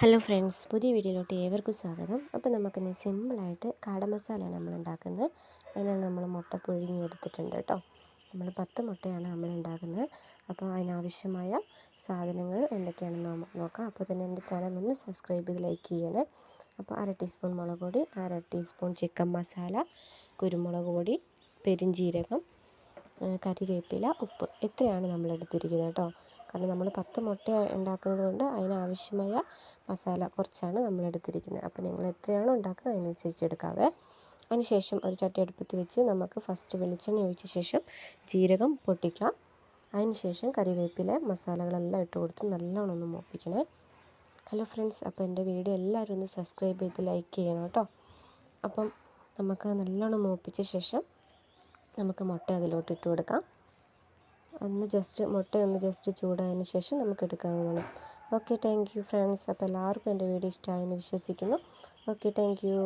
Hello friends, പുതിയ വീഡിയോയിലോട്ട് ഏവർക്കും സ്വാഗതം. അപ്പോൾ നമുക്കിന്ന് സിമ്പിളായിട്ട് കാട മസാലയാണ് നമ്മൾ ഉണ്ടാക്കുന്നത്. അതിനാണ് നമ്മൾ മുട്ട പുഴുങ്ങി എടുത്തിട്ടുണ്ട് കേട്ടോ. നമ്മൾ 10 മുട്ടയാണ് നമ്മൾ ഉണ്ടാക്കുന്നത്. അപ്പോൾ അതിനാവശ്യമായ സാധനങ്ങൾ എന്തൊക്കെയാണെന്ന് നോക്കാം. അപ്പോൾ തന്നെ എൻ്റെ ചാനൽ ഒന്ന് സബ്സ്ക്രൈബ് ചെയ്ത് ലൈക്ക് ചെയ്യണേ. അപ്പോൾ 1/2 ടീസ്പൂൺ മുളക് പൊടി, 1/2 ടീസ്പൂൺ ചിക്കൻ മസാല, കുരുമുളക് പൊടി, പെരുംജീരകം, കറിവേപ്പില, ഉപ്പ് ഇത്രയാണ് നമ്മൾ എടുത്തിരിക്കുന്നത് കേട്ടോ. കാരണം നമ്മൾ 10 മുട്ട ഉണ്ടാക്കുന്നത് കൊണ്ട് അതിനാവശ്യമായ മസാല കുറച്ചാണ് നമ്മൾ എടുത്തിരിക്കുന്നത്. അപ്പോൾ നിങ്ങൾ എത്രയാണോ ഉണ്ടാക്കുന്നത് അതിനനുസരിച്ച് എടുക്കാവേ. അതിനുശേഷം ഒരു ചട്ടി അടുപ്പത്ത് വെച്ച് നമുക്ക് ഫസ്റ്റ് വെളിച്ചെണ്ണ ഒഴിച്ച ശേഷം ജീരകം പൊട്ടിക്കാം. അതിനുശേഷം കറിവേപ്പില മസാലകളെല്ലാം ഇട്ട് കൊടുത്ത് നല്ലോണം ഒന്ന് മൂപ്പിക്കണേ. ഹലോ ഫ്രണ്ട്സ്, അപ്പോൾ എൻ്റെ വീഡിയോ എല്ലാവരും ഒന്ന് സബ്സ്ക്രൈബ് ചെയ്ത് ലൈക്ക് ചെയ്യണം കേട്ടോ. അപ്പം നമുക്ക് നല്ലോണം മൂപ്പിച്ച ശേഷം നമുക്ക് മുട്ട അതിലോട്ട് ഇട്ട് കൊടുക്കാം. മുട്ടയൊന്ന് ജസ്റ്റ് ചൂടായതിന് ശേഷം നമുക്ക് എടുക്കാവുന്നതാണ്. Okay, thank you friends. അപ്പോൾ എല്ലാവർക്കും എൻ്റെ വീഡിയോ ഇഷ്ടമായെന്ന് വിശ്വസിക്കുന്നു. Okay, thank you.